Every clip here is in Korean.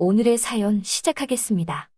오늘의 사연 시작하겠습니다.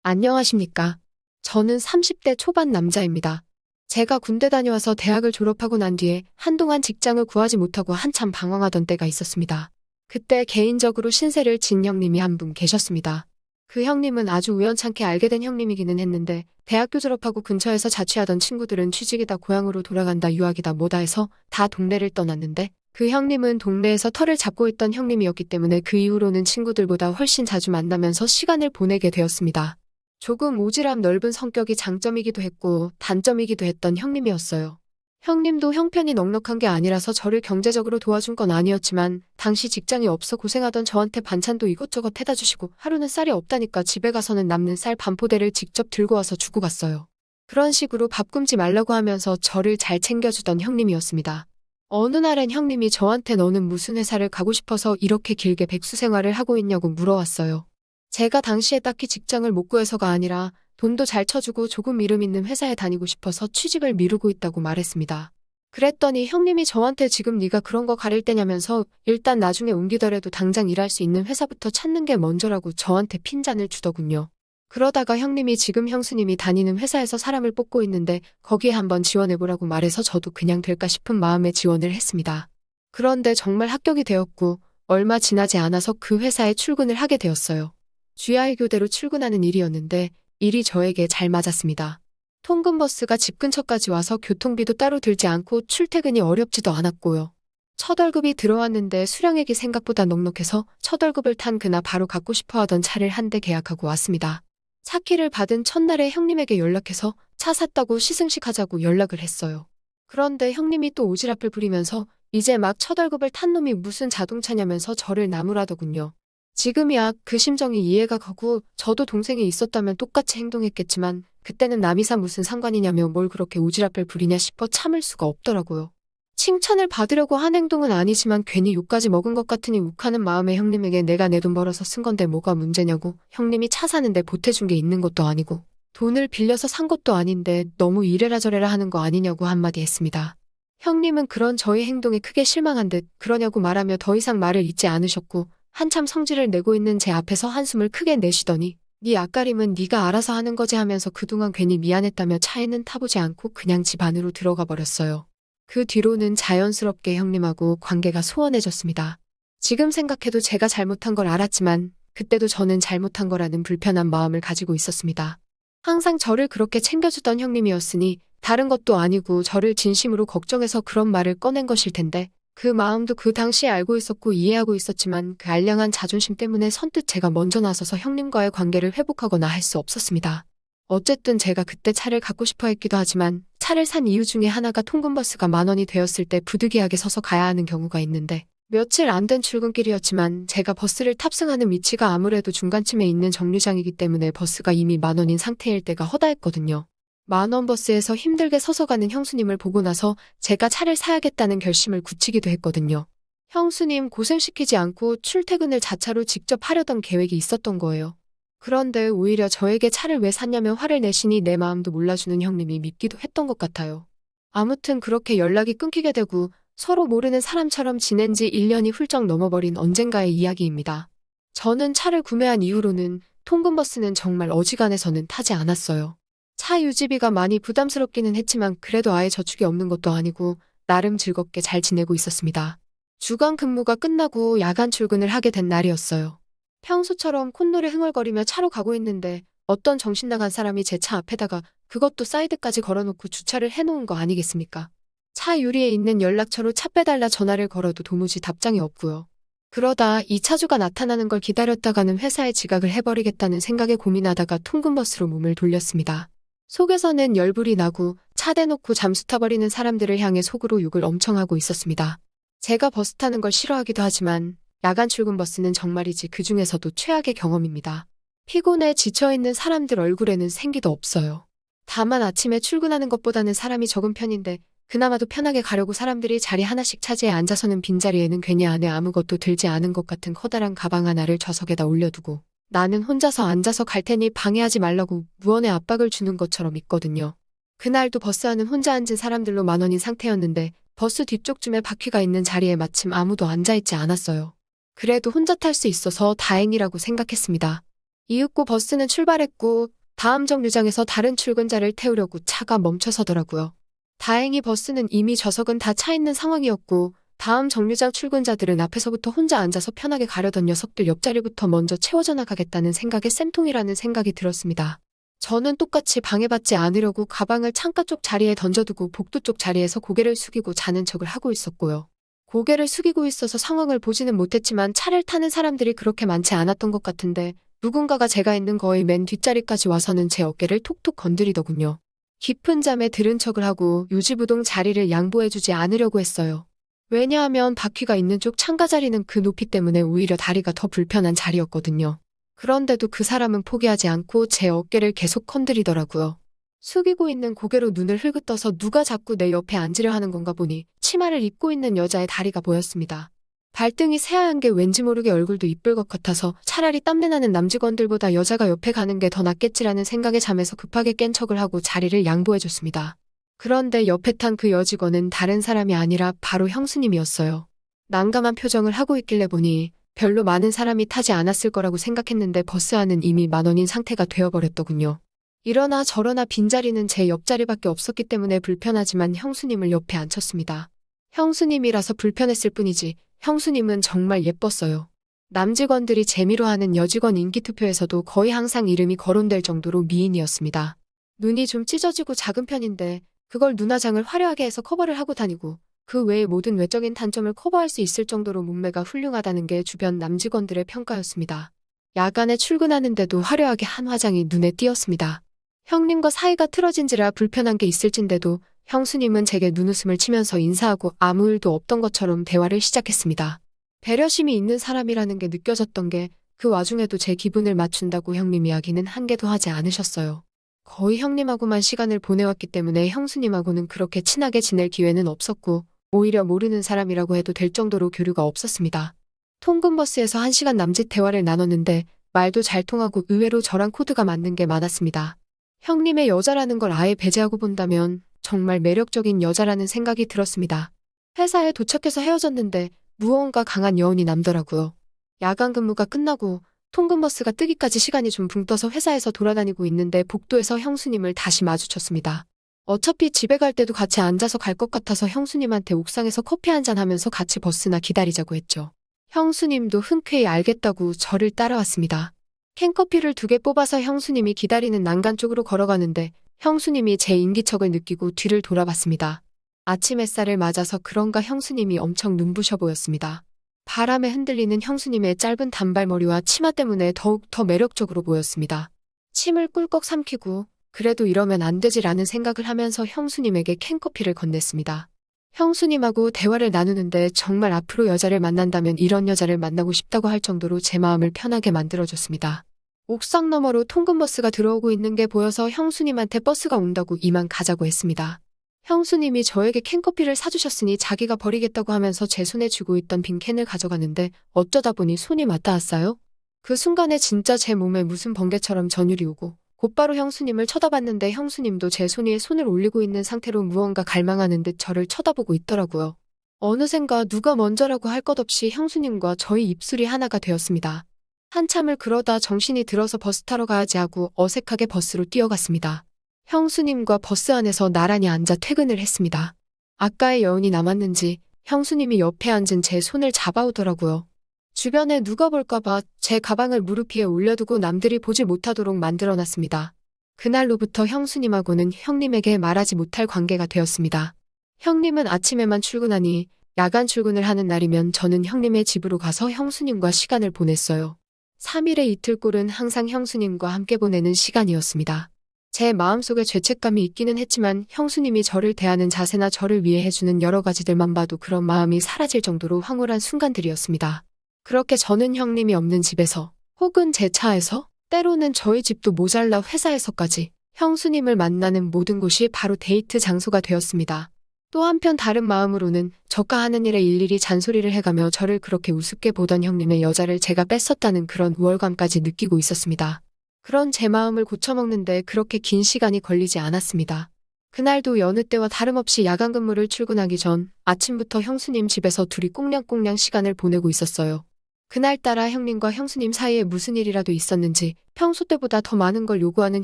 안녕하십니까. 저는 30대 초반 남자입니다. 제가 군대 다녀와서 대학을 졸업하고 난 뒤에 한동안 직장을 구하지 못하고 한참 방황하던 때가 있었습니다. 그때 개인적으로 신세를 진 형님이 한 분 계셨습니다. 그 형님은 아주 우연찮게 알게 된 형님이기는 했는데 대학교 졸업하고 근처에서 자취하던 친구들은 취직이다 고향으로 돌아간다 유학이다 뭐다 해서 다 동네를 떠났는데 그 형님은 동네에서 터를 잡고 있던 형님이었기 때문에 그 이후로는 친구들보다 훨씬 자주 만나면서 시간을 보내게 되었습니다. 조금 오지랖 넓은 성격이 장점이기도 했고 단점이기도 했던 형님이었어요. 형님도 형편이 넉넉한 게 아니라서 저를 경제적으로 도와준 건 아니었지만 당시 직장이 없어 고생하던 저한테 반찬도 이것저것 해다 주시고 하루는 쌀이 없다니까 집에 가서는 남는 쌀 반포대를 직접 들고 와서 주고 갔어요. 그런 식으로 밥 굶지 말라고 하면서 저를 잘 챙겨주던 형님이었습니다. 어느 날엔 형님이 저한테 너는 무슨 회사를 가고 싶어서 이렇게 길게 백수 생활을 하고 있냐고 물어왔어요. 제가 당시에 딱히 직장을 못 구해서가 아니라 돈도 잘 쳐주고 조금 이름 있는 회사에 다니고 싶어서 취직을 미루고 있다고 말했습니다. 그랬더니 형님이 저한테 지금 네가 그런 거 가릴 때냐면서 일단 나중에 옮기더라도 당장 일할 수 있는 회사부터 찾는 게 먼저라고 저한테 핀잔을 주더군요. 그러다가 형님이 지금 형수님이 다니는 회사에서 사람을 뽑고 있는데 거기에 한번 지원해보라고 말해서 저도 그냥 될까 싶은 마음에 지원을 했습니다. 그런데 정말 합격이 되었고 얼마 지나지 않아서 그 회사에 출근을 하게 되었어요. GI 교대로 출근하는 일이었는데 일이 저에게 잘 맞았습니다. 통근버스가 집 근처까지 와서 교통비도 따로 들지 않고 출퇴근이 어렵지도 않았고요. 첫 월급이 들어왔는데 수령액이 생각보다 넉넉해서 첫 월급을 탄 그날 바로 갖고 싶어 하던 차를 한 대 계약하고 왔습니다. 차 키를 받은 첫날에 형님에게 연락해서 차 샀다고 시승식 하자고 연락을 했어요. 그런데 형님이 또 오지랖을 부리면서 이제 막 첫 월급을 탄 놈이 무슨 자동차냐면서 저를 나무라더군요. 지금이야 그 심정이 이해가 가고 저도 동생이 있었다면 똑같이 행동했겠지만 그때는 남이사 무슨 상관이냐며 뭘 그렇게 오지랖을 부리냐 싶어 참을 수가 없더라고요. 칭찬을 받으려고 한 행동은 아니지만 괜히 욕까지 먹은 것 같으니 욱하는 마음에 형님에게 내가 내 돈 벌어서 쓴 건데 뭐가 문제냐고 형님이 차 사는데 보태준 게 있는 것도 아니고 돈을 빌려서 산 것도 아닌데 너무 이래라 저래라 하는 거 아니냐고 한마디 했습니다. 형님은 그런 저의 행동에 크게 실망한 듯 그러냐고 말하며 더 이상 말을 잇지 않으셨고 한참 성질을 내고 있는 제 앞에서 한숨을 크게 내쉬더니 네 앞가림은 네가 알아서 하는 거지 하면서 그동안 괜히 미안했다며 차에는 타보지 않고 그냥 집 안으로 들어가 버렸어요. 그 뒤로는 자연스럽게 형님하고 관계가 소원해졌습니다. 지금 생각해도 제가 잘못한 걸 알았지만 그때도 저는 잘못한 거라는 불편한 마음을 가지고 있었습니다. 항상 저를 그렇게 챙겨주던 형님이었으니 다른 것도 아니고 저를 진심으로 걱정해서 그런 말을 꺼낸 것일 텐데 그 마음도 그 당시에 알고 있었고 이해하고 있었지만 그 알량한 자존심 때문에 선뜻 제가 먼저 나서서 형님과의 관계를 회복하거나 할 수 없었습니다. 어쨌든 제가 그때 차를 갖고 싶어 했기도 하지만 차를 산 이유 중에 하나가 통근버스가 10,000원이 되었을 때 부득이하게 서서 가야 하는 경우가 있는데 며칠 안 된 출근길이었지만 제가 버스를 탑승하는 위치가 아무래도 중간쯤에 있는 정류장이기 때문에 버스가 이미 10,000원인 상태일 때가 허다했거든요. 10,000원 버스에서 힘들게 서서 가는 형수님을 보고 나서 제가 차를 사야겠다는 결심을 굳히기도 했거든요. 형수님 고생시키지 않고 출퇴근을 자차로 직접 하려던 계획이 있었던 거예요. 그런데 오히려 저에게 차를 왜 샀냐며 화를 내시니 내 마음도 몰라주는 형님이 밉기도 했던 것 같아요. 아무튼 그렇게 연락이 끊기게 되고 서로 모르는 사람처럼 지낸 지 1년이 훌쩍 넘어버린 언젠가의 이야기입니다. 저는 차를 구매한 이후로는 통근버스는 정말 어지간해서는 타지 않았어요. 차 유지비가 많이 부담스럽기는 했지만 그래도 아예 저축이 없는 것도 아니고 나름 즐겁게 잘 지내고 있었습니다. 주간 근무가 끝나고 야간 출근을 하게 된 날이었어요. 평소처럼 콧노래 흥얼거리며 차로 가고 있는데 어떤 정신 나간 사람이 제 차 앞에다가 그것도 사이드까지 걸어놓고 주차를 해놓은 거 아니겠습니까? 차 유리에 있는 연락처로 차 빼달라 전화를 걸어도 도무지 답장이 없고요. 그러다 이 차주가 나타나는 걸 기다렸다가는 회사에 지각을 해버리겠다는 생각에 고민하다가 통근버스로 몸을 돌렸습니다. 속에서는 열불이 나고 차 대놓고 잠수 타버리는 사람들을 향해 속으로 욕을 엄청 하고 있었습니다. 제가 버스 타는 걸 싫어하기도 하지만 야간 출근 버스는 정말이지 그 중에서도 최악의 경험입니다. 피곤해 지쳐있는 사람들 얼굴에는 생기도 없어요. 다만 아침에 출근하는 것보다는 사람이 적은 편인데 그나마도 편하게 가려고 사람들이 자리 하나씩 차지해 앉아서는 빈자리에는 괜히 안에 아무것도 들지 않은 것 같은 커다란 가방 하나를 좌석에다 올려두고 나는 혼자서 앉아서 갈 테니 방해하지 말라고 무언의 압박을 주는 것처럼 있거든요. 그날도 버스 안은 혼자 앉은 사람들로 만원인 상태였는데 버스 뒤쪽쯤에 바퀴가 있는 자리에 마침 아무도 앉아있지 않았어요. 그래도 혼자 탈 수 있어서 다행이라고 생각했습니다. 이윽고 버스는 출발했고 다음 정류장에서 다른 출근자를 태우려고 차가 멈춰서더라고요. 다행히 버스는 이미 좌석은 다 차 있는 상황이었고 다음 정류장 출근자들은 앞에서부터 혼자 앉아서 편하게 가려던 녀석들 옆자리부터 먼저 채워져 나가겠다는 생각에 쌤통이라는 생각이 들었습니다. 저는 똑같이 방해받지 않으려고 가방을 창가 쪽 자리에 던져두고 복도 쪽 자리에서 고개를 숙이고 자는 척을 하고 있었고요. 고개를 숙이고 있어서 상황을 보지는 못했지만 차를 타는 사람들이 그렇게 많지 않았던 것 같은데 누군가가 제가 있는 거의 맨 뒷자리까지 와서는 제 어깨를 톡톡 건드리더군요. 깊은 잠에 들은 척을 하고 유지부동 자리를 양보해주지 않으려고 했어요. 왜냐하면 바퀴가 있는 쪽 창가 자리는 그 높이 때문에 오히려 다리가 더 불편한 자리였거든요. 그런데도 그 사람은 포기하지 않고 제 어깨를 계속 건드리더라고요. 숙이고 있는 고개로 눈을 흘긋떠서 누가 자꾸 내 옆에 앉으려 하는 건가 보니 치마를 입고 있는 여자의 다리가 보였습니다. 발등이 새하얀 게 왠지 모르게 얼굴도 이쁠 것 같아서 차라리 땀내나는 남직원들보다 여자가 옆에 가는 게 더 낫겠지라는 생각에 잠에서 급하게 깬 척을 하고 자리를 양보해줬습니다. 그런데 옆에 탄 그 여직원은 다른 사람이 아니라 바로 형수님이었어요. 난감한 표정을 하고 있길래 보니 별로 많은 사람이 타지 않았을 거라고 생각했는데 버스 안은 이미 만원인 상태가 되어버렸더군요. 이러나 저러나 빈자리는 제 옆자리밖에 없었기 때문에 불편하지만 형수님을 옆에 앉혔습니다. 형수님이라서 불편했을 뿐이지 형수님은 정말 예뻤어요. 남직원들이 재미로 하는 여직원 인기투표에서도 거의 항상 이름이 거론될 정도로 미인이었습니다. 눈이 좀 찢어지고 작은 편인데 그걸 눈화장을 화려하게 해서 커버를 하고 다니고 그 외의 모든 외적인 단점을 커버할 수 있을 정도로 몸매가 훌륭하다는 게 주변 남직원들의 평가였습니다. 야간에 출근하는데도 화려하게 한 화장이 눈에 띄었습니다. 형님과 사이가 틀어진지라 불편한 게 있을진데도 형수님은 제게 눈웃음을 치면서 인사하고 아무 일도 없던 것처럼 대화를 시작했습니다. 배려심이 있는 사람이라는 게 느껴졌던 게 그 와중에도 제 기분을 맞춘다고 형님 이야기는 한 개도 하지 않으셨어요. 거의 형님하고만 시간을 보내왔기 때문에 형수님하고는 그렇게 친하게 지낼 기회는 없었고 오히려 모르는 사람이라고 해도 될 정도로 교류가 없었습니다. 통근버스에서 1시간 남짓 대화를 나눴는데 말도 잘 통하고 의외로 저랑 코드가 맞는 게 많았습니다. 형님의 여자라는 걸 아예 배제하고 본다면 정말 매력적인 여자라는 생각이 들었습니다. 회사에 도착해서 헤어졌는데 무언가 강한 여운이 남더라고요. 야간 근무가 끝나고 통근버스가 뜨기까지 시간이 좀 붕 떠서 회사에서 돌아다니고 있는데 복도에서 형수님을 다시 마주쳤습니다. 어차피 집에 갈 때도 같이 앉아서 갈 것 같아서 형수님한테 옥상에서 커피 한잔 하면서 같이 버스나 기다리자고 했죠. 형수님도 흔쾌히 알겠다고 저를 따라왔습니다. 캔커피를 2개 뽑아서 형수님이 기다리는 난간 쪽으로 걸어가는데 형수님이 제 인기척을 느끼고 뒤를 돌아봤습니다. 아침 햇살을 맞아서 그런가 형수님이 엄청 눈부셔 보였습니다. 바람에 흔들리는 형수님의 짧은 단발머리와 치마 때문에 더욱 더 매력적으로 보였습니다. 침을 꿀꺽 삼키고 그래도 이러면 안 되지라는 생각을 하면서 형수님에게 캔커피를 건넸습니다. 형수님하고 대화를 나누는데 정말 앞으로 여자를 만난다면 이런 여자를 만나고 싶다고 할 정도로 제 마음을 편하게 만들어줬습니다. 옥상 너머로 통근버스가 들어오고 있는 게 보여서 형수님한테 버스가 온다고 이만 가자고 했습니다. 형수님이 저에게 캔커피를 사주셨으니 자기가 버리겠다고 하면서 제 손에 쥐고 있던 빈 캔을 가져가는데 어쩌다 보니 손이 맞닿았어요. 그 순간에 진짜 제 몸에 무슨 번개처럼 전율이 오고 곧바로 형수님을 쳐다봤는데 형수님도 제 손 위에 손을 올리고 있는 상태로 무언가 갈망하는 듯 저를 쳐다보고 있더라고요. 어느샌가 누가 먼저라고 할 것 없이 형수님과 저희 입술이 하나가 되었습니다. 한참을 그러다 정신이 들어서 버스 타러 가야지 하고 어색하게 버스로 뛰어갔습니다. 형수님과 버스 안에서 나란히 앉아 퇴근을 했습니다. 아까의 여운이 남았는지 형수님이 옆에 앉은 제 손을 잡아오더라고요. 주변에 누가 볼까봐 제 가방을 무릎 위에 올려두고 남들이 보지 못하도록 만들어놨습니다. 그날로부터 형수님하고는 형님에게 말하지 못할 관계가 되었습니다. 형님은 아침에만 출근하니 야간 출근을 하는 날이면 저는 형님의 집으로 가서 형수님과 시간을 보냈어요. 3일의 이틀꼴은 항상 형수님과 함께 보내는 시간이었습니다. 제 마음속에 죄책감이 있기는 했지만 형수님이 저를 대하는 자세나 저를 위해 해주는 여러 가지들만 봐도 그런 마음이 사라질 정도로 황홀한 순간들이었습니다. 그렇게 저는 형님이 없는 집에서 혹은 제 차에서 때로는 저희 집도 모자라 회사에서까지 형수님을 만나는 모든 곳이 바로 데이트 장소가 되었습니다. 또 한편 다른 마음으로는 저가 하는 일에 일일이 잔소리를 해가며 저를 그렇게 우습게 보던 형님의 여자를 제가 뺐었다는 그런 우월감까지 느끼고 있었습니다. 그런 제 마음을 고쳐먹는데 그렇게 긴 시간이 걸리지 않았습니다. 그날도 여느 때와 다름없이 야간 근무를 출근하기 전 아침부터 형수님 집에서 둘이 꽁냥꽁냥 시간을 보내고 있었어요. 그날따라 형님과 형수님 사이에 무슨 일이라도 있었는지 평소 때보다 더 많은 걸 요구하는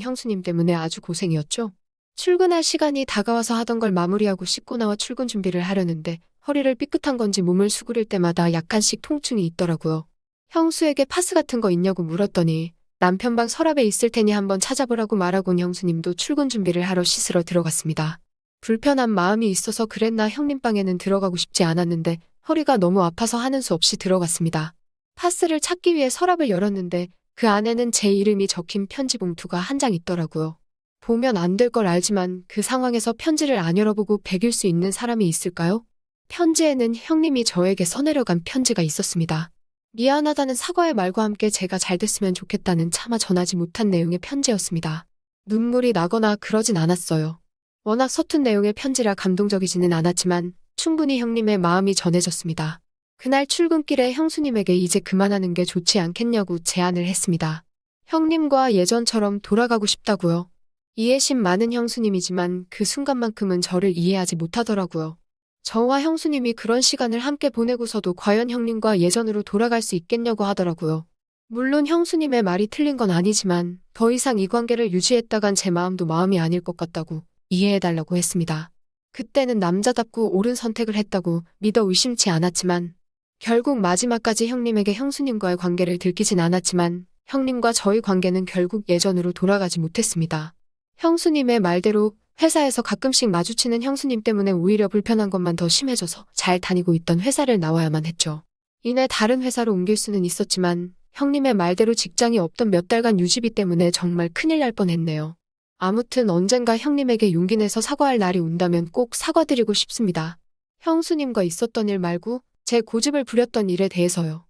형수님 때문에 아주 고생이었죠. 출근할 시간이 다가와서 하던 걸 마무리하고 씻고 나와 출근 준비를 하려는데 허리를 삐끗한 건지 몸을 수그릴 때마다 약간씩 통증이 있더라고요. 형수에게 파스 같은 거 있냐고 물었더니 남편 방 서랍에 있을 테니 한번 찾아보라고 말하곤 형수님도 출근 준비를 하러 씻으러 들어갔습니다. 불편한 마음이 있어서 그랬나 형님 방에는 들어가고 싶지 않았는데 허리가 너무 아파서 하는 수 없이 들어갔습니다. 파스를 찾기 위해 서랍을 열었는데 그 안에는 제 이름이 적힌 편지 봉투가 한 장 있더라고요. 보면 안 될 걸 알지만 그 상황에서 편지를 안 열어보고 베길 수 있는 사람이 있을까요? 편지에는 형님이 저에게 써내려간 편지가 있었습니다. 미안하다는 사과의 말과 함께 제가 잘 됐으면 좋겠다는 차마 전하지 못한 내용의 편지였습니다. 눈물이 나거나 그러진 않았어요. 워낙 서툰 내용의 편지라 감동적이지는 않았지만 충분히 형님의 마음이 전해졌습니다. 그날 출근길에 형수님에게 이제 그만하는 게 좋지 않겠냐고 제안을 했습니다. 형님과 예전처럼 돌아가고 싶다고요. 이해심 많은 형수님이지만 그 순간만큼은 저를 이해하지 못하더라고요. 저와 형수님이 그런 시간을 함께 보내고서도 과연 형님과 예전으로 돌아갈 수 있겠냐고 하더라고요. 물론 형수님의 말이 틀린 건 아니지만 더 이상 이 관계를 유지했다간 제 마음도 마음이 아닐 것 같다고 이해해달라고 했습니다. 그때는 남자답고 옳은 선택을 했다고 믿어 의심치 않았지만 결국 마지막까지 형님에게 형수님과의 관계를 들키진 않았지만 형님과 저희 관계는 결국 예전으로 돌아가지 못했습니다. 형수님의 말대로 회사에서 가끔씩 마주치는 형수님 때문에 오히려 불편한 것만 더 심해져서 잘 다니고 있던 회사를 나와야만 했죠. 이내 다른 회사로 옮길 수는 있었지만 형님의 말대로 직장이 없던 몇 달간 유지비 때문에 정말 큰일 날 뻔했네요. 아무튼 언젠가 형님에게 용기 내서 사과할 날이 온다면 꼭 사과드리고 싶습니다. 형수님과 있었던 일 말고 제 고집을 부렸던 일에 대해서요.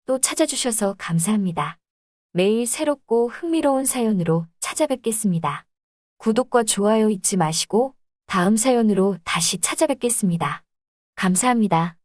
또 찾아주셔서 감사합니다. 매일 새롭고 흥미로운 사연으로 찾아뵙겠습니다. 구독과 좋아요 잊지 마시고 다음 사연으로 다시 찾아뵙겠습니다. 감사합니다.